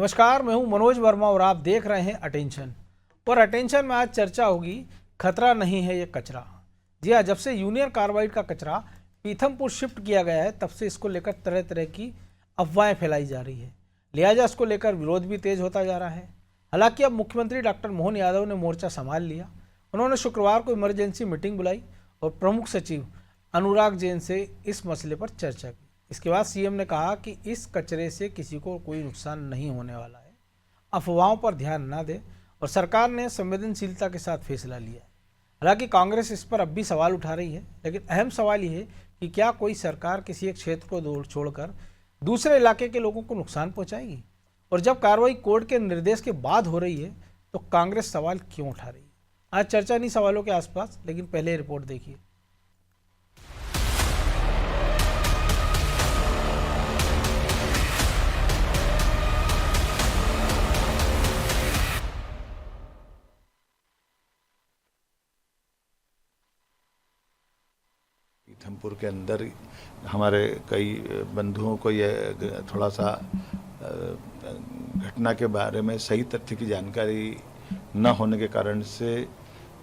नमस्कार, मैं हूं मनोज वर्मा और आप देख रहे हैं अटेंशन। और अटेंशन में आज चर्चा होगी, खतरा नहीं है ये कचरा। जी हाँ, जब से यूनियन कार्बाइड का कचरा पीथमपुर शिफ्ट किया गया है, तब से इसको लेकर तरह तरह की अफवाहें फैलाई जा रही है। लिहाजा इसको लेकर विरोध भी तेज होता जा रहा है। हालांकि अब मुख्यमंत्री डॉक्टर मोहन यादव ने मोर्चा संभाल लिया। उन्होंने शुक्रवार को इमरजेंसी मीटिंग बुलाई और प्रमुख सचिव अनुराग जैन से इस मसले पर चर्चा की। इसके बाद सीएम ने कहा कि इस कचरे से किसी को कोई नुकसान नहीं होने वाला है, अफवाहों पर ध्यान न दें और सरकार ने संवेदनशीलता के साथ फैसला लिया है। हालांकि कांग्रेस इस पर अब भी सवाल उठा रही है, लेकिन अहम सवाल ये है कि क्या कोई सरकार किसी एक क्षेत्र को छोड़कर दूसरे इलाके के लोगों को नुकसान पहुंचाएगी? और जब कार्रवाई कोर्ट के निर्देश के बाद हो रही है तो कांग्रेस सवाल क्यों उठा रही है? आज चर्चा नहीं सवालों के आसपास, लेकिन पहले रिपोर्ट देखिए। पीथमपुर के अंदर हमारे कई बंधुओं को ये थोड़ा सा घटना के बारे में सही तथ्य की जानकारी न होने के कारण से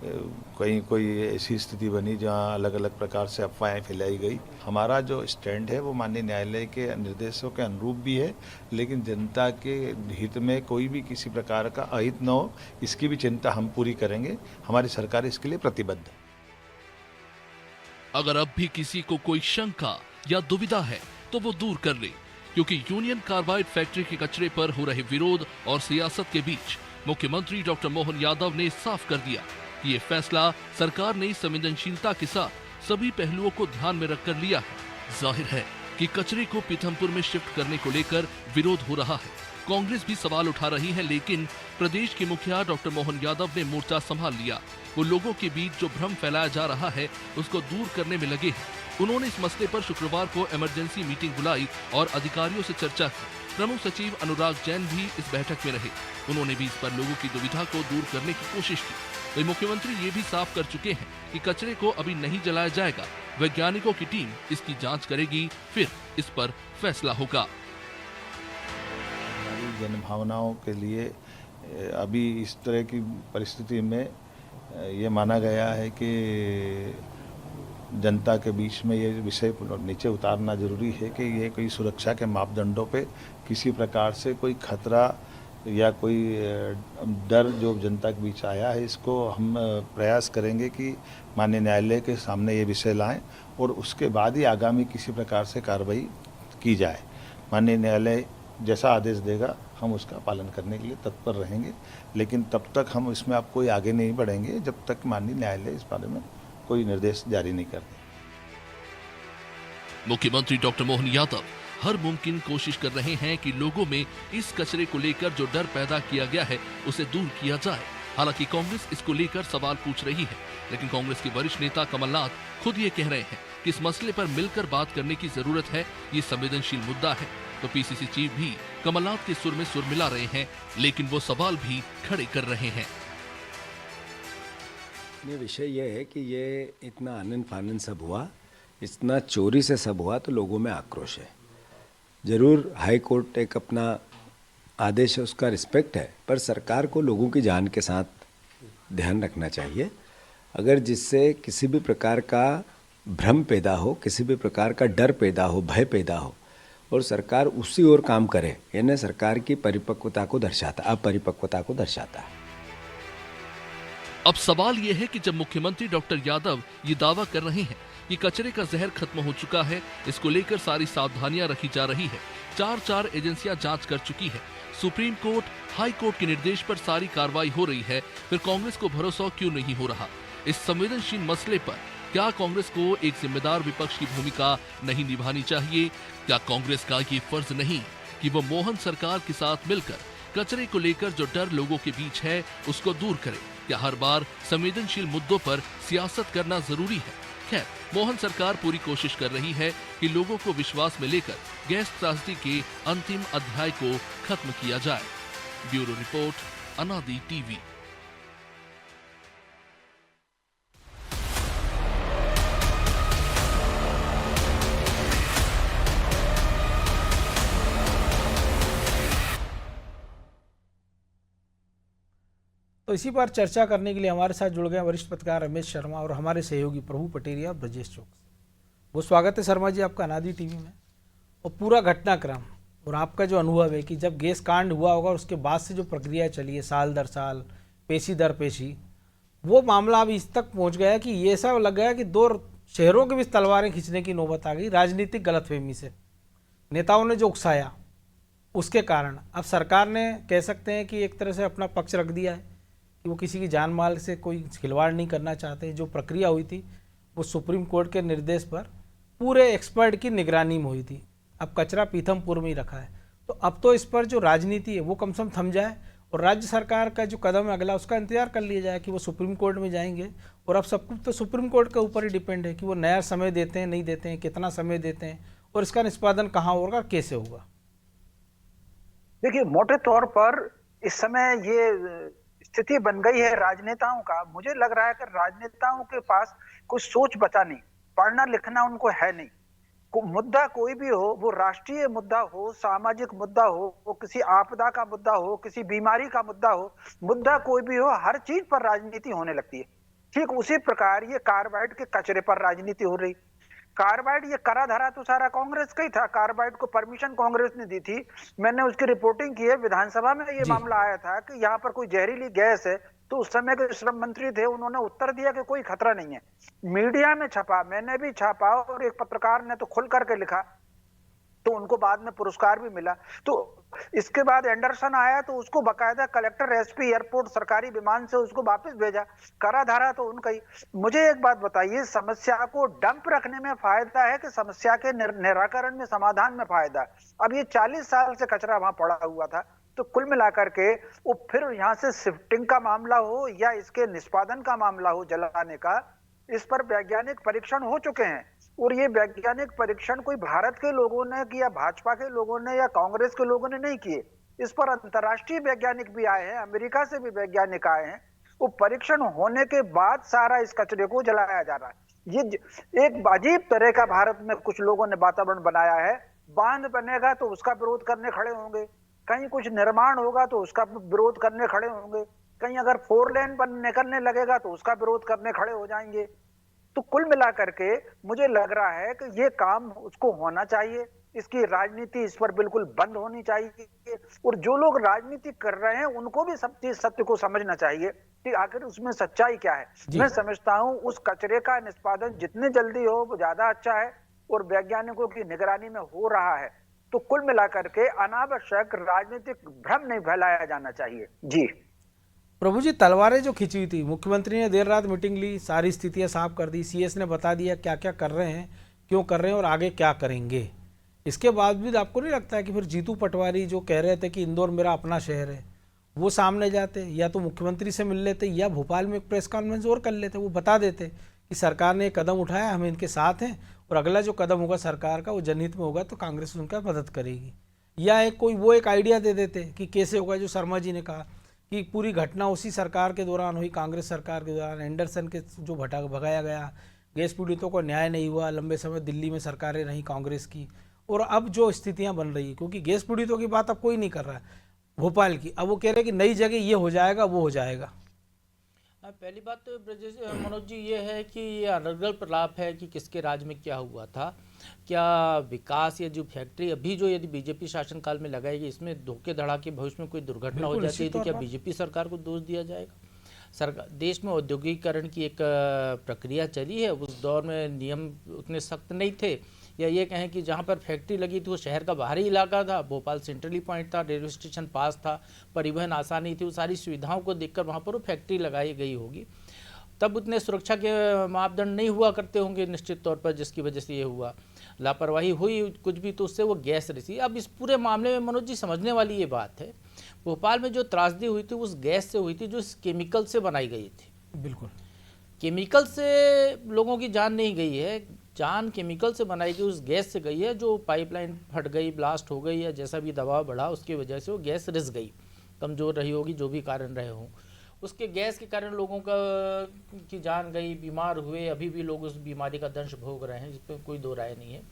कहीं कोई ऐसी स्थिति बनी जहां अलग अलग प्रकार से अफवाहें फैलाई गई। हमारा जो स्टैंड है वो माननीय न्यायालय के निर्देशों के अनुरूप भी है, लेकिन जनता के हित में कोई भी किसी प्रकार का अहित न हो, इसकी भी चिंता हम पूरी करेंगे। हमारी सरकार इसके लिए प्रतिबद्ध है। अगर अब भी किसी को कोई शंका या दुविधा है तो वो दूर कर ले, क्योंकि यूनियन कार्बाइड फैक्ट्री के कचरे पर हो रहे विरोध और सियासत के बीच मुख्यमंत्री डॉक्टर मोहन यादव ने साफ कर दिया कि ये फैसला सरकार ने संवेदनशीलता के साथ सभी पहलुओं को ध्यान में रखकर लिया है। जाहिर है कि कचरे को पीथमपुर में शिफ्ट करने को लेकर विरोध हो रहा है। कांग्रेस भी सवाल उठा रही है, लेकिन प्रदेश के मुखिया डॉक्टर मोहन यादव ने मोर्चा संभाल लिया। वो लोगों के बीच जो भ्रम फैलाया जा रहा है उसको दूर करने में लगे हैं। उन्होंने इस मसले पर शुक्रवार को इमरजेंसी मीटिंग बुलाई और अधिकारियों से चर्चा की। प्रमुख सचिव अनुराग जैन भी इस बैठक में रहे। उन्होंने भी इस पर लोगों की दुविधा को दूर करने की कोशिश की। वही मुख्यमंत्री ये भी साफ कर चुके हैं कि कचरे को अभी नहीं जलाया जाएगा। वैज्ञानिकों की टीम इसकी जांच करेगी, फिर इस पर फैसला होगा। हमारी जन भावनाओं के लिए अभी इस तरह की परिस्थिति में ये माना गया है कि जनता के बीच में ये विषय नीचे उतारना जरूरी है कि ये कोई सुरक्षा के मापदंडों पे किसी प्रकार से कोई खतरा या कोई डर जो जनता के बीच आया है, इसको हम प्रयास करेंगे कि माननीय न्यायालय के सामने ये विषय लाएं और उसके बाद ही आगामी किसी प्रकार से कार्रवाई की जाए। माननीय न्यायालय जैसा आदेश देगा हम उसका पालन करने के लिए तत्पर रहेंगे, लेकिन तब तक हम इसमें आप कोई आगे नहीं बढ़ेंगे जब तक माननीय न्यायालय इस बारे में कोई निर्देश जारी नहीं करते। मुख्यमंत्री डॉक्टर मोहन यादव हर मुमकिन कोशिश कर रहे हैं कि लोगों में इस कचरे को लेकर जो डर पैदा किया गया है उसे दूर किया जाए। हालांकि कांग्रेस इसको लेकर सवाल पूछ रही है, लेकिन कांग्रेस के वरिष्ठ नेता कमलनाथ खुद ये कह रहे हैं कि इस मसले पर मिलकर बात करने की जरूरत है। ये संवेदनशील मुद्दा है। तो पीसीसी चीफ भी कमलनाथ के सुर में सुर मिला रहे हैं, लेकिन वो सवाल भी खड़े कर रहे हैं। ये विषय ये है कि ये इतना आनन फानन सब हुआ, इतना चोरी से सब हुआ, तो लोगों में आक्रोश है। जरूर हाई कोर्ट एक अपना आदेश है, उसका रिस्पेक्ट है, पर सरकार को लोगों की जान के साथ ध्यान रखना चाहिए। अगर जिससे किसी भी प्रकार का भ्रम पैदा हो, किसी भी प्रकार का डर पैदा हो, भय पैदा हो, और सरकार उसी ओर काम करे, यानी सरकार की परिपक्वता को दर्शाता, अपरिपक्वता को दर्शाता है। अब सवाल यह है कि जब मुख्यमंत्री डॉक्टर यादव ये दावा कर रहे हैं कि कचरे का जहर खत्म हो चुका है, इसको लेकर सारी सावधानियां रखी जा रही है, चार एजेंसियां जांच कर चुकी है, सुप्रीम कोर्ट, हाई कोर्ट के निर्देश पर सारी कार्रवाई हो रही है, फिर कांग्रेस को भरोसा क्यों नहीं हो रहा? इस संवेदनशील मसले पर क्या कांग्रेस को एक जिम्मेदार विपक्ष की भूमिका नहीं निभानी चाहिए? क्या कांग्रेस का ये फर्ज नहीं कि वो मोहन सरकार के साथ मिलकर कचरे को लेकर जो डर लोगों के बीच है उसको दूर करे? क्या हर बार संवेदनशील मुद्दों पर सियासत करना जरूरी है? खैर, मोहन सरकार पूरी कोशिश कर रही है कि लोगों को विश्वास में लेकर गैस त्रासदी के अंतिम अध्याय को खत्म किया जाए। ब्यूरो रिपोर्ट, अनादि टीवी। तो इसी पर चर्चा करने के लिए हमारे साथ जुड़ गए वरिष्ठ पत्रकार रमेश शर्मा और हमारे सहयोगी प्रभु पटेरिया ब्रजेश चौक। वो स्वागत है शर्मा जी आपका अनादि टीवी में। और पूरा घटनाक्रम और आपका जो अनुभव है कि जब गैस कांड हुआ होगा और उसके बाद से जो प्रक्रिया चली है साल दर साल, पेशी दर पेशी, वो मामला अब इस तक पहुंच गया कि ये सब लग गया कि दो शहरों के बीच तलवारें खींचने की नौबत आ गई राजनीतिक गलतफहमी से। नेताओं ने जो उकसाया उसके कारण अब सरकार ने कह सकते हैं कि एक तरह से अपना पक्ष रख दिया है कि वो किसी की जान माल से कोई खिलवाड़ नहीं करना चाहते। जो प्रक्रिया हुई थी वो सुप्रीम कोर्ट के निर्देश पर पूरे एक्सपर्ट की निगरानी में हुई थी। अब कचरा पीथमपुर में ही रखा है, तो अब तो इस पर जो राजनीति है वो कम से कम थम जाए और राज्य सरकार का जो कदम है अगला उसका इंतजार कर लिया जाए कि वो सुप्रीम कोर्ट में जाएंगे। और अब सब कुछ तो सुप्रीम कोर्ट के ऊपर ही डिपेंड है कि वो नया समय देते हैं नहीं देते हैं, कितना समय देते हैं और इसका निष्पादन कहाँ होगा और कैसे होगा। देखिए, मोटे तौर पर इस समय ये स्थिति बन गई है राजनेताओं का। मुझे लग रहा है कि राजनेताओं के पास कुछ सोच बचा नहीं, पढ़ना लिखना उनको है नहीं। मुद्दा कोई भी हो, वो राष्ट्रीय मुद्दा हो, सामाजिक मुद्दा हो, वो किसी आपदा का मुद्दा हो, किसी बीमारी का मुद्दा हो, मुद्दा कोई भी हो, हर चीज पर राजनीति होने लगती है। ठीक उसी प्रकार ये कार्बाइड के कचरे पर राजनीति हो रही। कार्बाइड ये करा धरा तो सारा कांग्रेस का ही था। कार्बाइड को परमिशन कांग्रेस ने दी थी। मैंने उसकी रिपोर्टिंग की है, विधानसभा में ये मामला आया था कि यहाँ पर कोई जहरीली गैस है, तो उस समय के श्रम मंत्री थे, उन्होंने उत्तर दिया कि कोई खतरा नहीं है। मीडिया में छपा, मैंने भी छापा और एक पत्रकार ने तो खुल करके लिखा, तो उनको बाद में पुरस्कार भी मिला। तो इसके बाद एंडरसन आया तो उसको बकायदा कलेक्टर एसपी एयरपोर्ट सरकारी विमान से उसको वापस भेजा। करा धारा तो उनका ही। मुझे एक बात बताइए, समस्या को डंप रखने में फायदा है कि समस्या के निराकरण में, समाधान में फायदा? अब ये 40 साल से कचरा वहां पड़ा हुआ था, तो कुल मिलाकर के वो फिर यहाँ से शिफ्टिंग का मामला हो या इसके निष्पादन का मामला हो जलाने का, इस पर वैज्ञानिक परीक्षण हो चुके हैं। और ये वैज्ञानिक परीक्षण कोई भारत के लोगों ने किया, भाजपा के लोगों ने या कांग्रेस के लोगों ने नहीं किए। इस पर अंतर्राष्ट्रीय वैज्ञानिक भी आए हैं, अमेरिका से भी वैज्ञानिक आए हैं। वो परीक्षण होने के बाद सारा इस कचरे को जलाया जा रहा है। ये एक अजीब तरह का भारत में कुछ लोगों ने वातावरण बनाया है। बांध बनेगा तो उसका विरोध करने खड़े होंगे, कहीं कुछ निर्माण होगा तो उसका विरोध करने खड़े होंगे, कहीं अगर 4 लेन निकलने लगेगा तो उसका विरोध करने खड़े हो जाएंगे। तो कुल मिलाकर के मुझे लग रहा है कि ये काम उसको होना चाहिए, इसकी राजनीति इस पर बिल्कुल बंद होनी चाहिए। और जो लोग राजनीति कर रहे हैं उनको भी सब चीज सत्य को समझना चाहिए कि आखिर उसमें सच्चाई क्या है। मैं समझता हूं उस कचरे का निष्पादन जितने जल्दी हो वो ज्यादा अच्छा है और वैज्ञानिकों की निगरानी में हो रहा है। तो कुल मिलाकर के अनावश्यक राजनीतिक भ्रम नहीं फैलाया जाना चाहिए। जी प्रभु जी, तलवारें जो खिंची हुई थी, मुख्यमंत्री ने देर रात मीटिंग ली, सारी स्थितियां साफ कर दी, सीएस ने बता दिया क्या क्या कर रहे हैं, क्यों कर रहे हैं और आगे क्या करेंगे। इसके बावजूद आपको नहीं लगता है कि फिर जीतू पटवारी जो कह रहे थे कि इंदौर मेरा अपना शहर है, वो सामने जाते, या तो मुख्यमंत्री से मिल लेते या भोपाल में एक प्रेस कॉन्फ्रेंस और कर लेते, वो बता देते कि सरकार ने एक कदम उठाया, हम इनके साथ हैं और अगला जो कदम होगा सरकार का वो जनहित में होगा तो कांग्रेस उनका मदद करेगी। या एक कोई वो एक आइडिया दे देते कि कैसे होगा, जो शर्मा जी ने कहा कि पूरी घटना उसी सरकार के दौरान हुई, कांग्रेस सरकार के दौरान, एंडरसन के जो भगाया गया, गैस पीड़ितों को न्याय नहीं हुआ, लंबे समय दिल्ली में सरकारें रहीं कांग्रेस की, और अब जो स्थितियां बन रही है, क्योंकि गैस पीड़ितों की बात अब कोई नहीं कर रहा है भोपाल की, अब वो कह रहे हैं कि नई जगह ये हो जाएगा वो हो जाएगा। पहली बात तो ब्रजेश मनोज जी ये है कि ये अनर्गल प्रलाप है कि किसके राज में क्या हुआ था, क्या विकास या जो फैक्ट्री अभी जो यदि बीजेपी शासनकाल में लगाएगी इसमें धोखे धड़ाके भविष्य में कोई दुर्घटना हो जाती है तो क्या बीजेपी सरकार को दोष दिया जाएगा? सरकार, देश में औद्योगिकीकरण की एक प्रक्रिया चली है, उस दौर में नियम उतने सख्त नहीं थे, या ये कहें कि जहाँ पर फैक्ट्री लगी थी वो शहर का बाहरी इलाका था, भोपाल सेंट्रली पॉइंट था, रेलवे स्टेशन पास था, परिवहन आसानी थी, वो सारी सुविधाओं को देखकर वहाँ पर वो फैक्ट्री लगाई गई होगी। तब उतने सुरक्षा के मापदंड नहीं हुआ करते होंगे निश्चित तौर पर, जिसकी वजह से ये हुआ, लापरवाही हुई कुछ भी तो उससे वो गैस रिसी। अब इस पूरे मामले में मनोज जी समझने वाली ये बात है, भोपाल में जो त्रासदी हुई थी उस गैस से हुई थी जो इस केमिकल से बनाई गई थी। बिल्कुल, केमिकल से लोगों की जान नहीं गई है, जान केमिकल से बनाई गई उस गैस से गई है, जो पाइपलाइन फट गई, ब्लास्ट हो गई या जैसा भी दबाव बढ़ा उसकी वजह से वो गैस रिस गई, कमज़ोर रही होगी, जो भी कारण रहे हों, उसके गैस के कारण लोगों की जान गई, बीमार हुए, अभी भी लोग उस बीमारी का दंश भोग रहे हैं, इस पर कोई दो राय नहीं है।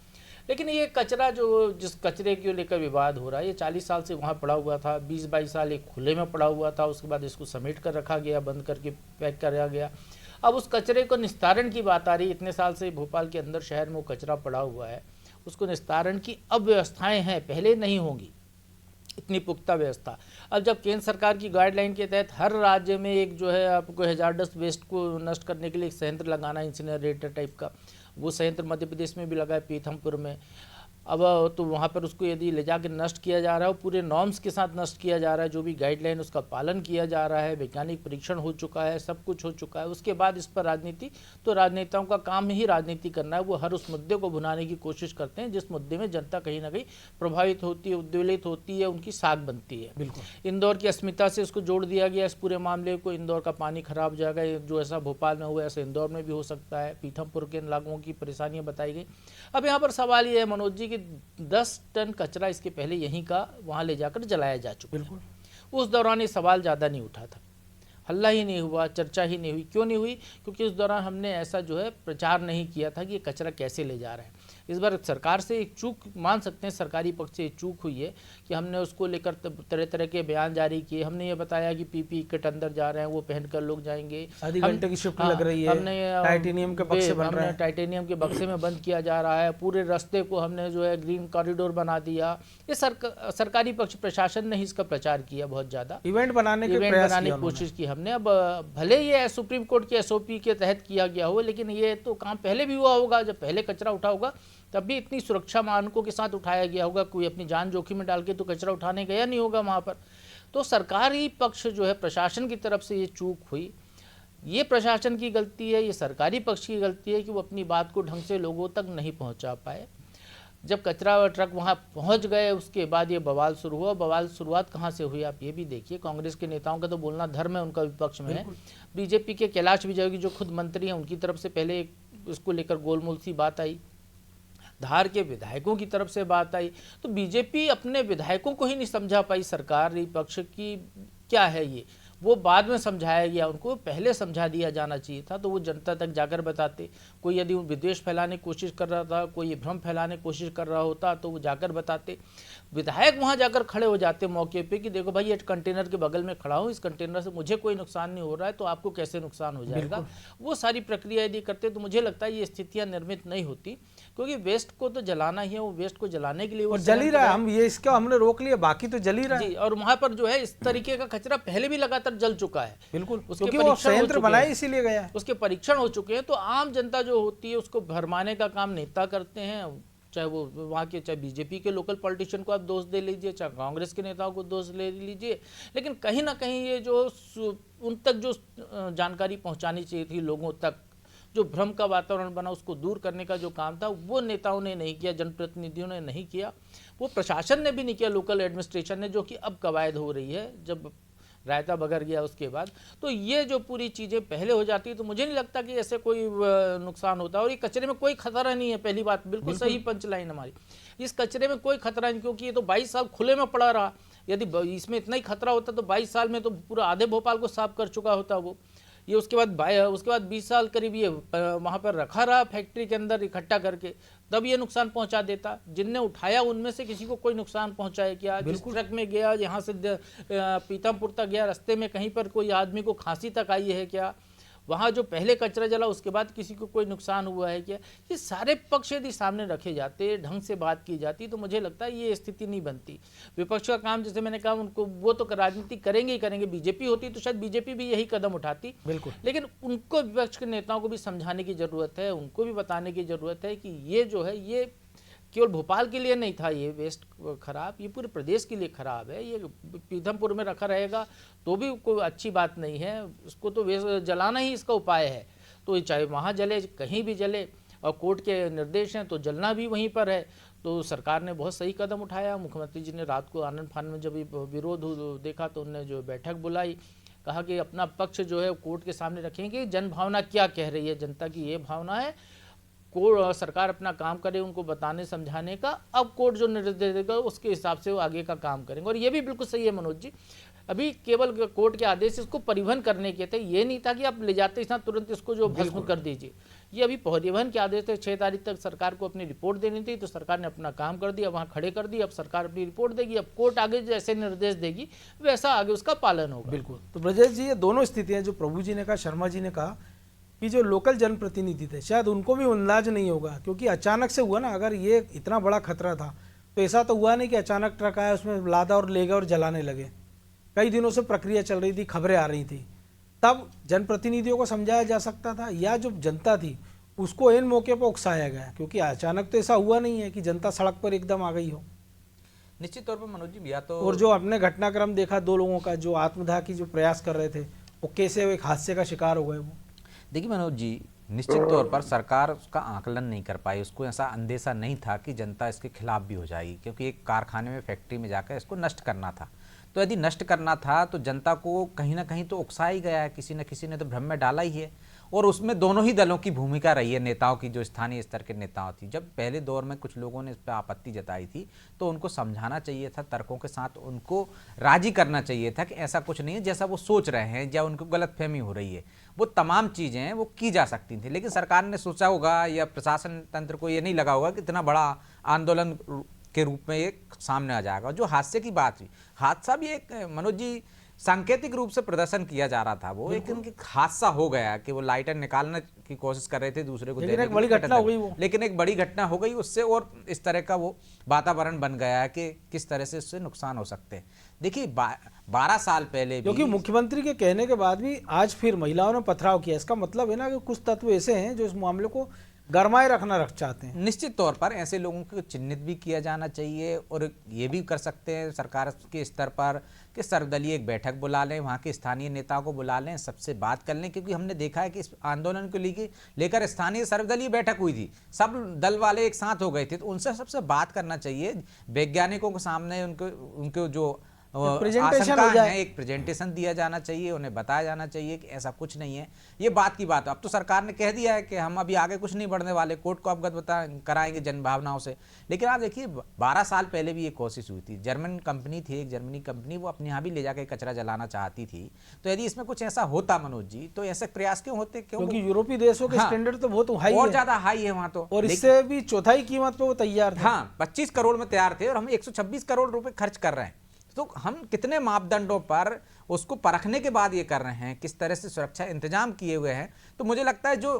लेकिन ये कचरा जो जिस कचरे को लेकर विवाद हो रहा है, ये 40 साल से वहाँ पड़ा हुआ था, 20-22 साल एक खुले में पड़ा हुआ था, उसके बाद इसको समेट कर रखा गया, बंद करके पैक कराया गया। अब उस कचरे को निस्तारण की बात आ रही है। इतने साल से भोपाल के अंदर शहर में वो कचरा पड़ा हुआ है, उसको निस्तारण की अब व्यवस्थाएं हैं, पहले नहीं होंगी इतनी पुख्ता व्यवस्था। अब जब केंद्र सरकार की गाइडलाइन के तहत हर राज्य में एक जो है आपको हैजार्डस वेस्ट को नष्ट करने के लिए एक संयंत्र लगाना, इंसिनरेटर टाइप का, वो संयंत्र मध्य प्रदेश में भी लगा है, पीथमपुर में। अब तो वहाँ पर उसको यदि ले जाकर नष्ट किया जा रहा है, पूरे नॉर्म्स के साथ नष्ट किया जा रहा है, जो भी गाइडलाइन उसका पालन किया जा रहा है, वैज्ञानिक परीक्षण हो चुका है, सब कुछ हो चुका है। उसके बाद इस पर राजनीति, तो राजनेताओं का काम ही राजनीति करना है। वो हर उस मुद्दे को भुनाने की कोशिश करते हैं जिस मुद्दे में जनता कहीं ना कहीं प्रभावित होती है, उद्वेलित होती है, उनकी साख बनती है। बिल्कुल इंदौर की अस्मिता से उसको जोड़ दिया गया इस पूरे मामले को। इंदौर का पानी खराब हो जाएगा, जो ऐसा भोपाल में हुआ ऐसा इंदौर में भी हो सकता है। पीथमपुर के लोगों की परेशानियां बताई गई। अब यहाँ पर सवाल ये है मनोज जी कि 10 टन कचरा इसके पहले यहीं का वहाँ ले जाकर जलाया जा चुका है। उस दौरान ये सवाल ज़्यादा नहीं उठा था, हल्ला ही नहीं हुआ, चर्चा ही नहीं हुई। क्यों नहीं हुई? क्योंकि उस दौरान हमने ऐसा जो है प्रचार नहीं किया था कि ये कचरा कैसे ले जा रहा है। इस बार सरकार से एक चूक मान सकते हैं, सरकारी पक्ष से एक चूक हुई है कि हमने उसको लेकर तरह तरह के बयान जारी किए। हमने ये बताया कि पीपी किट अंदर जा रहे हैं, वो पहनकर लोग जाएंगे। आधी घंटे की शिफ्ट लग रही है, हमने टाइटेनियम के बक्से बन रहे हैं, टाइटेनियम के बक्से में बंद किया जा रहा है। पूरे रास्ते को हमने जो है ग्रीन कॉरिडोर बना दिया। ये सरकारी पक्ष प्रशासन ने ही इसका प्रचार किया, बहुत ज़्यादा इवेंट बनाने की कोशिश की हमने। अब भले ये सुप्रीम कोर्ट की एसओपी के तहत किया गया हो, लेकिन ये तो काम पहले भी हुआ होगा। जब पहले कचरा उठा होगा तब भी इतनी सुरक्षा मानकों के साथ उठाया गया होगा। कोई अपनी जान जोखिम में डाल के तो कचरा उठाने गया नहीं होगा वहाँ पर। तो सरकारी पक्ष जो है, प्रशासन की तरफ से ये चूक हुई। ये प्रशासन की गलती है, ये सरकारी पक्ष की गलती है कि वो अपनी बात को ढंग से लोगों तक नहीं पहुँचा पाए। जब कचरा ट्रक वहाँ पहुँच गए उसके बाद ये बवाल शुरू हुआ। बवाल शुरुआत कहाँ से हुई आप ये भी देखिए। कांग्रेस के नेताओं का तो बोलना धर्म है, उनका विपक्ष में है। बीजेपी के कैलाश विजयवर्गीय जो खुद मंत्री हैं, उनकी तरफ से पहले इसको लेकर गोलमोल सी बात आई। धार के विधायकों की तरफ से बात आई। तो बीजेपी अपने विधायकों को ही नहीं समझा पाई सरकारी पक्ष की क्या है ये। वो बाद में समझाया गया, उनको पहले समझा दिया जाना चाहिए था, तो वो जनता तक जाकर बताते। कोई यदि विद्वेष फैलाने की कोशिश कर रहा था, कोई भ्रम फैलाने की कोशिश कर रहा होता, तो वो जाकर बताते। विधायक वहाँ जाकर खड़े हो जाते मौके पे कि देखो भाई, ये कंटेनर के बगल में खड़ा हूँ, इस कंटेनर से मुझे कोई नुकसान नहीं हो रहा है, तो आपको कैसे नुकसान हो जाएगा। वो सारी प्रक्रिया यदि करते तो मुझे लगता है ये स्थितियाँ निर्मित नहीं होती, क्योंकि वेस्ट को तो जलाना ही है। वो वेस्ट को जलाने के लिए वो जल ही रहा है। हम ये इसका हमने रोक लिया, बाकी तो जल ही रहा है। और वहाँ पर जो है इस तरीके का कचरा पहले भी लगातार जल चुका है। बिल्कुल, उसके वो संयंत्र बनाए इसीलिए गया है। उसके परीक्षण हो चुके हैं। तो आम जनता जो होती है उसको भरमाने का काम नेता करते हैं, चाहे वो वहाँ के, चाहे बीजेपी के लोकल पॉलिटिशियन को आप दोष दे लीजिए, चाहे कांग्रेस के नेताओं को दोष ले लीजिए। लेकिन कहीं ना कहीं ये जो उन तक जो जानकारी पहुँचानी चाहिए थी लोगों तक, जो भ्रम का वातावरण बना, उसको दूर करने का जो काम था वो नेताओं ने नहीं किया, जनप्रतिनिधियों ने नहीं किया, वो प्रशासन ने भी नहीं किया, लोकल एडमिनिस्ट्रेशन ने, जो कि अब कवायद हो रही है जब रायता बगर गया उसके बाद। तो ये जो पूरी चीज़ें पहले हो जाती है तो मुझे नहीं लगता कि ऐसे कोई नुकसान होता। और ये कचरे में कोई खतरा नहीं है, पहली बात बिल्कुल सही पंचलाइन हमारी। इस कचरे में कोई खतरा नहीं, क्योंकि ये तो 22 साल खुले में पड़ा रहा। यदि इसमें इतना ही खतरा होता तो 22 साल में तो पूरा आधे भोपाल को साफ कर चुका होता वो। ये उसके बाद 20 साल करीब ये वहाँ पर रखा रहा फैक्ट्री के अंदर इकट्ठा करके, तब ये नुकसान पहुँचा देता। जिनने उठाया उनमें से किसी को कोई नुकसान पहुँचाया क्या? जिस ट्रक में गया, यहाँ से पीथमपुर तक गया, रास्ते में कहीं पर कोई आदमी को खांसी तक आई है क्या? वहाँ जो पहले कचरा जला उसके बाद किसी को कोई नुकसान हुआ है क्या? ये सारे पक्ष यदि सामने रखे जाते, ढंग से बात की जाती, तो मुझे लगता है ये स्थिति नहीं बनती। विपक्ष का काम, जैसे मैंने कहा, उनको वो तो राजनीति करेंगे ही करेंगे। बीजेपी होती तो शायद बीजेपी भी यही कदम उठाती, बिल्कुल। लेकिन उनको, विपक्ष के नेताओं को भी समझाने की जरूरत है, उनको भी बताने की जरूरत है कि ये जो है ये केवल भोपाल के लिए नहीं था ये वेस्ट खराब, ये पूरे प्रदेश के लिए खराब है। ये पीथमपुर में रखा रहेगा तो भी कोई अच्छी बात नहीं है, उसको तो वेस्ट जलाना ही इसका उपाय है। तो चाहे वहाँ जले, कहीं भी जले, और कोर्ट के निर्देश हैं तो जलना भी वहीं पर है। तो सरकार ने बहुत सही कदम उठाया। मुख्यमंत्री जी ने रात को आनंद फानन में जब विरोध देखा तो उन्होंने जो बैठक बुलाई, कहा कि अपना पक्ष जो है कोर्ट के सामने रखेंगे, जन भावना क्या कह रही है, जनता की ये भावना है, कोर्ट सरकार अपना काम करे उनको बताने समझाने का। अब कोर्ट जो निर्देश देगा उसके हिसाब से वो आगे का काम करेंगे। और ये भी बिल्कुल सही है मनोज जी, अभी केवल कोर्ट के आदेश इसको परिवहन करने के थे, ये नहीं था कि आप ले जाते इस तुरंत इसको जो भस्म कर दीजिए। ये अभी परिवहन के आदेश थे, 6 तारीख तक सरकार को अपनी रिपोर्ट देनी थी, तो सरकार ने अपना काम कर दिया, वहाँ खड़े कर दिया। अब सरकार अपनी रिपोर्ट देगी, अब कोर्ट आगे जैसे निर्देश देगी वैसा आगे उसका पालन होगा। बिल्कुल। तो ब्रजेश जी, ये दोनों स्थितियाँ जो प्रभु जी ने कहा, शर्मा जी ने कहा कि जो लोकल जनप्रतिनिधि थे शायद उनको भी अंदाज नहीं होगा, क्योंकि अचानक से हुआ ना। अगर ये इतना बड़ा खतरा था तो ऐसा तो हुआ नहीं कि अचानक ट्रक आया, उसमें लादा और ले गए और जलाने लगे। कई दिनों से प्रक्रिया चल रही थी, खबरें आ रही थी, तब जनप्रतिनिधियों को समझाया जा सकता था, या जो जनता थी उसको इन मौके पर उकसाया गया, क्योंकि अचानक तो ऐसा हुआ नहीं है कि जनता सड़क पर एकदम आ गई हो। निश्चित तौर पर मनोज जी, या तो और जो आपने घटनाक्रम देखा 2 लोगों का जो आत्मदाह की जो प्रयास कर रहे थे, वो कैसे एक हादसे का शिकार हो गए वो। देखिए मनोज जी, निश्चित तौर पर सरकार उसका आकलन नहीं कर पाई। उसको ऐसा अंदेशा नहीं था कि जनता इसके खिलाफ भी हो जाएगी, क्योंकि एक कारखाने में, फैक्ट्री में जाकर इसको नष्ट करना था। तो यदि नष्ट करना था तो जनता को कहीं ना कहीं तो उकसाया ही गया है, किसी न किसी ने तो भ्रम में डाला ही है। और उसमें दोनों ही दलों की भूमिका रही है, नेताओं की, जो स्थानीय स्तर के नेताओं थी। जब पहले दौर में कुछ लोगों ने इस पर आपत्ति जताई थी तो उनको समझाना चाहिए था, तर्कों के साथ उनको राजी करना चाहिए था कि ऐसा कुछ नहीं है जैसा वो सोच रहे हैं, या उनको गलतफहमी हो रही है। वो तमाम चीज़ें हैं वो की जा सकती थी, लेकिन सरकार ने सोचा होगा या प्रशासन तंत्र को ये नहीं लगा होगा कि इतना बड़ा आंदोलन के रूप में एक सामने आ जाएगा। जो हादसे की बात हुई, हादसा भी एक मनोज जी सांकेतिक रूप से प्रदर्शन किया जा रहा था, वो एक हादसा हो गया कि वो लाइटर निकालने की कोशिश कर रहे थे दूसरे को, लेकिन एक बड़ी घटना हो गई वो। लेकिन एक बड़ी घटना हो गई उससे, और इस तरह का वो वातावरण बन गया है कि किस तरह से इससे नुकसान हो सकते हैं। देखिए 12 साल पहले, क्योंकि मुख्यमंत्री के कहने के बाद भी आज फिर महिलाओं ने पथराव किया, इसका मतलब है ना कि कुछ तत्व ऐसे हैं जो इस मामले को गरमाए रखना चाहते हैं। निश्चित तौर पर ऐसे लोगों को चिन्हित भी किया जाना चाहिए, और ये भी कर सकते हैं सरकार के स्तर पर कि सर्वदलीय एक बैठक बुला लें, वहाँ के स्थानीय नेताओं को बुला लें, सबसे बात कर लें। क्योंकि हमने देखा है कि इस आंदोलन को लेकर स्थानीय सर्वदलीय बैठक हुई थी, सब दल वाले एक साथ हो गए थे, तो उनसे सबसे बात करना चाहिए। वैज्ञानिकों के सामने उनको जो प्रेजेंटेशन हो जाए, एक प्रेजेंटेशन दिया जाना चाहिए, उन्हें बताया जाना चाहिए कि ऐसा कुछ नहीं है। ये बात की बात है। अब तो सरकार ने कह दिया है कि हम अभी आगे कुछ नहीं बढ़ने वाले, कोर्ट को अवगत कराएंगे जन भावनाओं से। लेकिन आप देखिए 12 साल पहले भी ये कोशिश हुई थी। जर्मन कंपनी थी, एक जर्मनी कंपनी, वो अपने यहाँ भी ले जाकर कचरा जलाना चाहती थी। तो यदि इसमें कुछ ऐसा होता मनोज जी, तो ऐसे प्रयास क्यों होते? क्योंकि यूरोपीय देशों के स्टैंडर्ड तो बहुत हाई है, और ज्यादा हाई है वहाँ तो, और इससे भी चौथाई कीमत पे वो तैयार थे। हाँ, 25 करोड़ में तैयार थे और हम 126 करोड़ रुपए खर्च कर रहे हैं। तो हम कितने मापदंडों पर उसको परखने के बाद ये कर रहे हैं, किस तरह से सुरक्षा इंतजाम किए हुए हैं। तो मुझे लगता है जो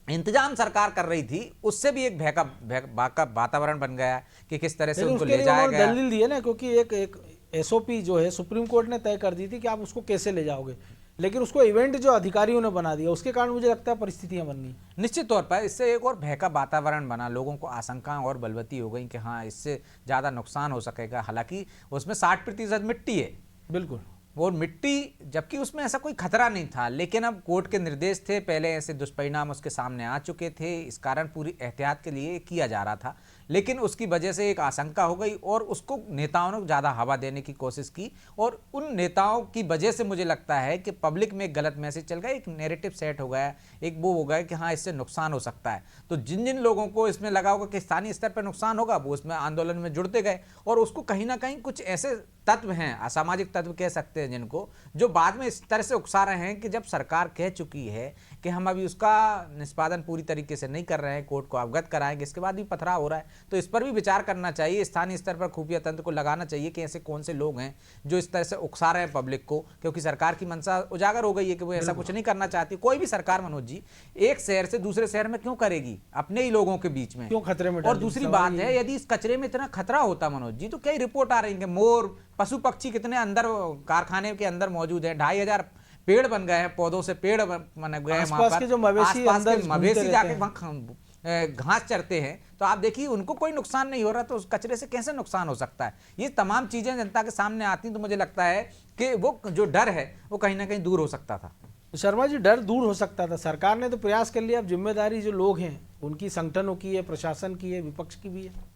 इंतजाम सरकार कर रही थी उससे भी एक भय का वातावरण बन गया कि किस तरह से उनको ले जाया गया। दलील दी है ना, क्योंकि एक एसओपी जो है सुप्रीम कोर्ट ने तय कर दी थी कि आप उसको कैसे ले जाओगे, लेकिन उसको इवेंट जो अधिकारियों ने बना दिया, उसके कारण मुझे लगता है परिस्थितियां बन गई। निश्चित तौर पर इससे एक और भय का वातावरण बना, लोगों को आशंकाएं और बलवती हो गई कि हाँ इससे ज़्यादा नुकसान हो सकेगा। हालांकि उसमें 60% मिट्टी है, बिल्कुल, और मिट्टी, जबकि उसमें ऐसा कोई खतरा नहीं था। लेकिन अब कोर्ट के निर्देश थे, पहले ऐसे दुष्परिणाम उसके सामने आ चुके थे, इस कारण पूरी एहतियात के लिए किया जा रहा था। लेकिन उसकी वजह से एक आशंका हो गई और उसको नेताओं ने ज़्यादा हवा देने की कोशिश की, और उन नेताओं की वजह से मुझे लगता है कि पब्लिक में एक गलत मैसेज चल गया, एक नैरेटिव सेट हो गया, एक वो हो गया कि हाँ इससे नुकसान हो सकता है। तो जिन जिन लोगों को इसमें लगा होगा कि स्थानीय स्तर पर नुकसान होगा, वो उसमें आंदोलन में जुड़ते गए, और उसको कहीं ना कहीं कुछ ऐसे तत्व हैं, असामाजिक तत्व कह सकते हैं जिनको, जो बाद में इस तरह से उकसा रहे हैं कि जब सरकार कह चुकी है कि हम अभी उसका निष्पादन पूरी तरीके से नहीं कर रहे हैं, कोर्ट को अवगत कराएंगे, इसके बाद भी पथराव हो रहा है, तो इस पर भी विचार करना चाहिए। स्थानीय स्तर पर खुफिया तंत्र को लगाना चाहिए कि ऐसे कौन से लोग हैं जो इस तरह से उकसा रहे हैं पब्लिक को, क्योंकि सरकार की मंशा उजागर हो गई है कि वो ऐसा कुछ नहीं करना चाहती। कोई भी सरकार मनोज जी एक शहर से दूसरे शहर में क्यों करेगी, अपने ही लोगों के बीच में क्यों खतरे में? और दूसरी बात है, यदि इस कचरे में इतना खतरा होता मनोज जी, तो कई रिपोर्ट आ रही है, मोर, पशु पक्षी कितने अंदर कारखाने के अंदर मौजूद है, 2500 पेड़ बन गए हैं, पौधों से पेड़ बन गए हैं, आसपास के जो मवेशी जाके वहाँ घास चरते हैं। तो आप देखिए उनको कोई नुकसान नहीं हो रहा, तो उस कचरे से कैसे नुकसान हो सकता है? ये तमाम चीजें जनता के सामने आती हैं, तो मुझे लगता है कि वो जो डर है वो कहीं ना कहीं दूर हो सकता था। शर्मा जी, डर दूर हो सकता था, सरकार ने तो प्रयास कर लिया। अब जिम्मेदारी जो लोग हैं उनकी संगठनों की है, प्रशासन की है, विपक्ष की भी है।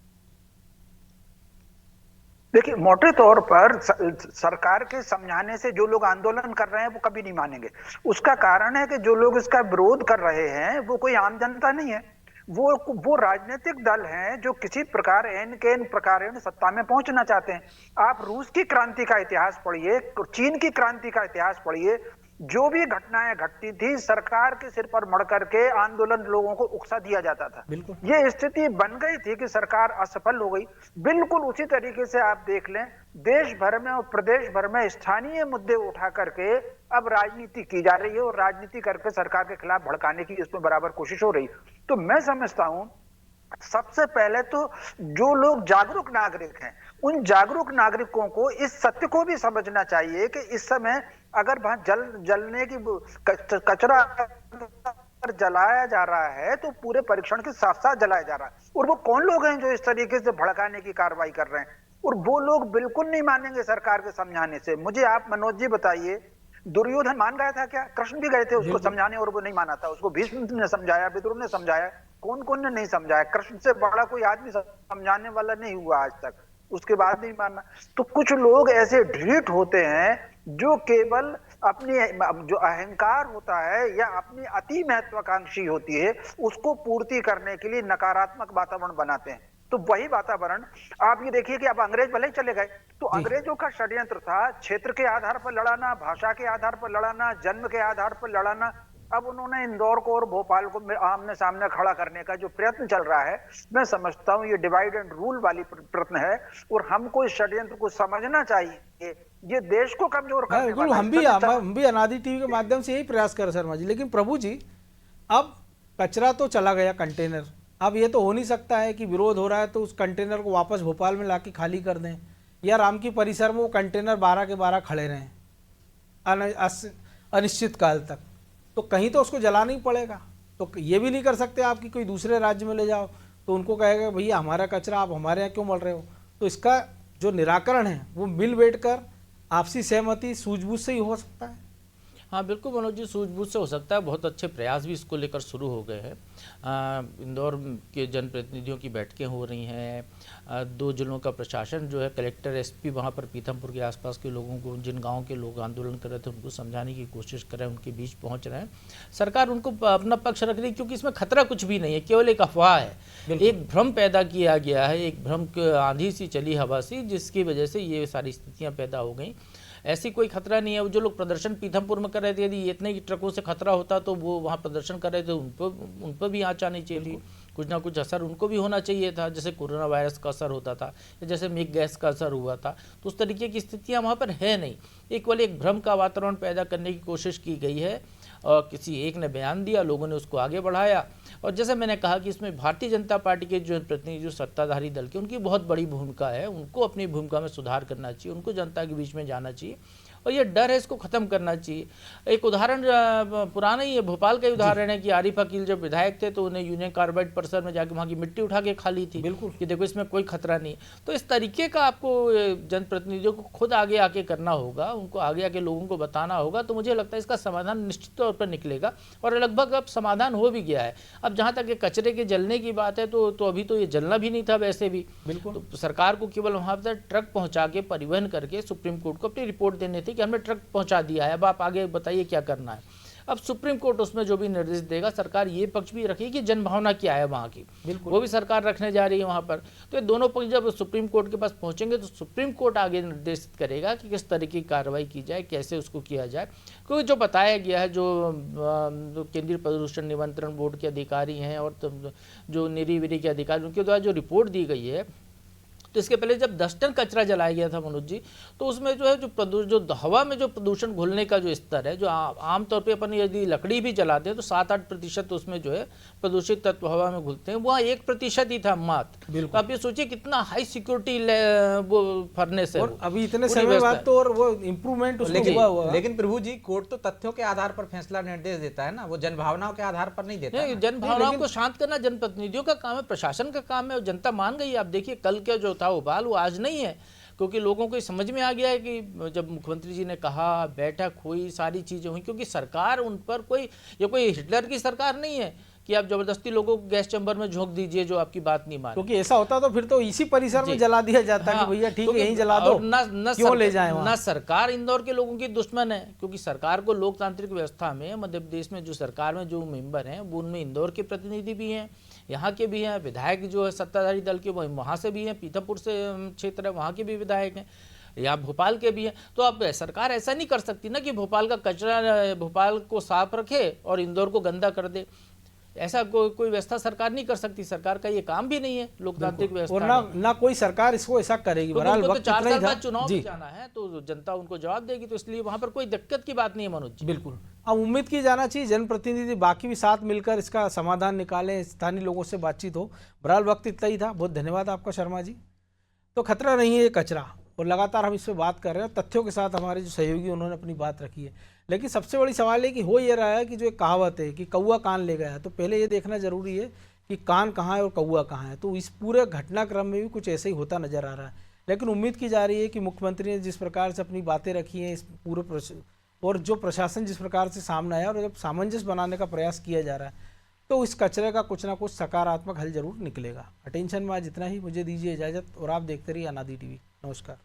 देखिए, मोटे तौर पर सरकार के समझाने से जो लोग आंदोलन कर रहे हैं वो कभी नहीं मानेंगे। उसका कारण है कि जो लोग इसका विरोध कर रहे हैं वो कोई आम जनता नहीं है, वो राजनीतिक दल हैं जो किसी प्रकार के इन प्रकार सत्ता में पहुंचना चाहते हैं। आप रूस की क्रांति का इतिहास पढ़िए, चीन की क्रांति का इतिहास पढ़िए, जो भी घटनाएं घटती थी सरकार के सिर पर मड़ करके आंदोलन लोगों को उकसा दिया जाता था। ये स्थिति बन गई थी कि सरकार असफल हो गई। बिल्कुल उसी तरीके से आप देख लें, देश भर में और प्रदेश भर में स्थानीय मुद्दे उठा करके अब राजनीति की जा रही है और राजनीति करके सरकार के खिलाफ भड़काने की इसमें बराबर कोशिश हो रही। तो मैं समझता हूं सबसे पहले तो जो लोग जागरूक नागरिक हैं, उन जागरूक नागरिकों को इस सत्य को भी समझना चाहिए कि इस समय अगर वहां जलने की कचरा जलाया जा रहा है तो पूरे परीक्षण के साथ साथ जलाया जा रहा है। और वो कौन लोग हैं जो इस तरीके से भड़काने की कार्रवाई कर रहे हैं, और वो लोग बिल्कुल नहीं मानेंगे सरकार के समझाने से। मुझे आप मनोज जी बताइए, दुर्योधन मान गया था क्या? कृष्ण भी गए थे उसको समझाने और वो नहीं माना था। उसको भीष्म ने समझाया, विदुर ने समझाया, कौन कौन ने नहीं समझाया। कृष्ण से बड़ा कोई आदमी समझाने वाला नहीं हुआ आज तक, उसके बाद नहीं मानना। तो कुछ लोग ऐसे ढीठ होते हैं जो केवल अपनी जो अहंकार होता है या अपनी अति महत्वाकांक्षी होती है उसको पूर्ति करने के लिए नकारात्मक वातावरण बनाते हैं। तो वही वातावरण आप ये देखिए कि अब अंग्रेज भले ही चले गए, तो अंग्रेजों का षड्यंत्र था क्षेत्र के आधार पर लड़ाना, भाषा के आधार पर लड़ाना, जन्म के आधार पर लड़ाना। अब उन्होंने इंदौर को और भोपाल को आमने सामने खड़ा करने का जो प्रयत्न चल रहा है, मैं समझता हूं ये डिवाइड एंड रूल वाली प्रयत्न है और हमको इस षड्यंत्र को समझना चाहिए। ये देश को कमजोर करने बिल्कुल, वाला है। हम भी अनादि टीवी के माध्यम से यही प्रयास कर शर्मा जी। लेकिन प्रभु जी, अब कचरा तो चला गया, कंटेनर, अब ये तो हो नहीं सकता है कि विरोध हो रहा है तो उस कंटेनर को वापस भोपाल में लाके खाली कर दें, या राम की परिसर में वो कंटेनर 12 के 12 खड़े रहें अनिश्चित काल तक। तो कहीं तो उसको जलाना ही पड़ेगा। तो ये भी नहीं कर सकते आप कि कोई दूसरे राज्य में ले जाओ तो उनको कहेगा भैया हमारा कचरा आप हमारे यहाँ क्यों मल रहे हो। तो इसका जो निराकरण है वो मिल बैठ कर आपसी सहमति सूझबूझ से ही हो सकता है। हाँ बिल्कुल मनोज जी, सूझबूझ से हो सकता है। बहुत अच्छे प्रयास भी इसको लेकर शुरू हो गए हैं। इंदौर के जनप्रतिनिधियों की बैठकें हो रही हैं। 2 जिलों का प्रशासन जो है, कलेक्टर एसपी वहाँ पर पीथमपुर के आसपास के लोगों को, जिन गाँव के लोग आंदोलन कर रहे थे उनको समझाने की कोशिश कर रहे हैं, उनके बीच पहुँच रहे हैं। सरकार उनको अपना पक्ष रख रही है क्योंकि इसमें खतरा कुछ भी नहीं है, केवल एक अफवाह है, एक भ्रम पैदा किया गया है, एक भ्रम आंधी सी चली हवा सी, जिसकी वजह से ये सारी स्थितियाँ पैदा हो गई। ऐसी कोई खतरा नहीं है। जो लोग प्रदर्शन पीथमपुर में कर रहे थे, यदि इतने ही ट्रकों से खतरा होता तो वो वहाँ प्रदर्शन कर रहे थे, उन पर भी आँच आनी चाहिए थी, कुछ ना कुछ असर उनको भी होना चाहिए था, जैसे कोरोना वायरस का असर होता था या जैसे मेघ गैस का असर हुआ था। तो उस तरीके की स्थितियाँ वहाँ पर है नहीं। एक भ्रम का वातावरण पैदा करने की कोशिश की गई है और किसी एक ने बयान दिया, लोगों ने उसको आगे बढ़ाया। और जैसे मैंने कहा कि इसमें भारतीय जनता पार्टी के जो प्रतिनिधि, जो सत्ताधारी दल के, उनकी बहुत बड़ी भूमिका है। उनको अपनी भूमिका में सुधार करना चाहिए, उनको जनता के बीच में जाना चाहिए और ये डर है इसको ख़त्म करना चाहिए। एक उदाहरण पुराना ही है, भोपाल का ही उदाहरण है कि आरिफ अकील जब विधायक थे तो उन्हें यूनियन कार्बाइड परिसर में जाके वहाँ की मिट्टी उठा के खा ली थी। बिल्कुल, कि देखो इसमें कोई खतरा नहीं। तो इस तरीके का आपको जनप्रतिनिधियों को खुद आगे आके करना होगा, उनको आगे आके लोगों को बताना होगा। तो मुझे लगता है इसका समाधान निश्चित तौर पर निकलेगा और लगभग अब समाधान हो भी गया है। अब जहाँ तक कचरे के जलने की बात है तो अभी तो ये जलना भी नहीं था वैसे भी। बिल्कुल, तो सरकार को केवल वहाँ पर ट्रक पहुँचा के, परिवहन करके सुप्रीम कोर्ट को अपनी रिपोर्ट देनी थी कि हमने ट्रक पहुंचा दिया है, अब आप आगे बताइए क्या करना है। अब सुप्रीम कोर्ट उसमें जो भी निर्देश देगा, सरकार ये पक्ष भी रखेगी कि जनभावना क्या है वहाँ की, बिल्कुल वो भी सरकार रखने जा रही है वहाँ पर। तो ये दोनों पक्ष जब सुप्रीम कोर्ट के पास पहुँचेंगे तो सुप्रीम कोर्ट आगे निर्देशित करेगा कि किस तरीके की कार्रवाई की जाए, कैसे उसको किया जाए। क्योंकि जो बताया गया है, जो केंद्रीय प्रदूषण नियंत्रण बोर्ड के अधिकारी हैं और जो निरी के अधिकारी, उनके द्वारा जो रिपोर्ट दी गई है, तो इसके पहले जब 10 टन कचरा जलाया गया था मनोज जी, तो उसमें जो है जो हवा में जो प्रदूषण घुलने का जो स्तर है, जो आमतौर पे अपन यदि लकड़ी भी जलाते हैं तो 7-8% उसमें जो है प्रदूषित तत्व हवा में घुलते हैं, वहाँ 1% ही था मात्र। तो आप ये सोचिए कितना हाई सिक्योरिटी वो फर्नेस है। और अभी इतने समय बाद तो और वो इम्प्रूवमेंट हुआ हुआ। लेकिन प्रभु जी, कोर्ट तो तथ्यों के आधार पर फैसला निर्देश देता है ना, वो जनभावनाओं के आधार पर नहीं देता। जनभावनाओं को शांत करना जनप्रतिनिधियों का काम है, प्रशासन का काम है, जनता मान गई। आप देखिए कल क्या जो उबाल वो आज नहीं है, क्योंकि लोगों को समझ में आ गया है कि जब मुख्यमंत्री जी ने कहा, बैठक हुई, सारी चीजें हुई, क्योंकि सरकार उन पर कोई हिटलर की सरकार नहीं है कि आप जबरदस्ती लोगों को गैस चैम्बर में झोंक दीजिए जो आपकी बात नहीं माने। क्योंकि ऐसा होता तो फिर तो इसी परिसर में जला दिया जाता कि भैया ठीक है यहीं जला दो, क्यों ले जाएं वहां। ना सरकार इंदौर के लोगों की दुश्मन है, क्योंकि सरकार को लोकतांत्रिक व्यवस्था में, मध्य प्रदेश में जो सरकार में जो मेंबर हैं वो उनमें इंदौर के प्रतिनिधि भी हैं, यहाँ के भी हैं, विधायक जो है सत्ताधारी दल के वो वहाँ से भी हैं, पीथमपुर से क्षेत्र है वहाँ के भी विधायक हैं, या भोपाल के भी हैं। तो अब सरकार ऐसा नहीं कर सकती ना कि भोपाल का कचरा भोपाल को साफ रखे और इंदौर को गंदा कर दे। ऐसा कोई व्यवस्था सरकार नहीं कर सकती, सरकार का ये काम भी नहीं है लोकतांत्रिक व्यवस्था और ना कोई सरकार इसको ऐसा करेगी। तो बहरहाल उनको तो वक्त 4 इतना ही साल था। बाद चुनाव जी में जाना है तो जनता उनको जवाब देगी, तो इसलिए वहां पर कोई दिक्कत की बात नहीं है मनोज जी। बिल्कुल, अब उम्मीद की जाना चाहिए जनप्रतिनिधि बाकी भी साथ मिलकर इसका समाधान निकालें, स्थानीय लोगों से बातचीत हो। बहरहाल वक्त इतना ही था, बहुत धन्यवाद आपका शर्मा जी। तो खतरा नहीं है ये कचरा, और लगातार हम इस पर बात कर रहे हैं, तथ्यों के साथ हमारे जो सहयोगी उन्होंने अपनी बात रखी है। लेकिन सबसे बड़ी सवाल है कि हो ये रहा है कि जो एक कहावत है कि कौआ कान ले गया, तो पहले ये देखना जरूरी है कि कान कहाँ है और कौआ कहाँ है। तो इस पूरे घटनाक्रम में भी कुछ ऐसे ही होता नजर आ रहा है। लेकिन उम्मीद की जा रही है कि मुख्यमंत्री ने जिस प्रकार से अपनी बातें रखी हैं इस पूरे और जो प्रशासन जिस प्रकार से सामने आया और जब सामंजस्य बनाने का प्रयास किया जा रहा है, तो इस कचरे का कुछ ना कुछ सकारात्मक हल जरूर निकलेगा। अटेंशन में आज इतना ही, मुझे दीजिए इजाज़त और आप देखते रहिए अनादि टीवी। नमस्कार।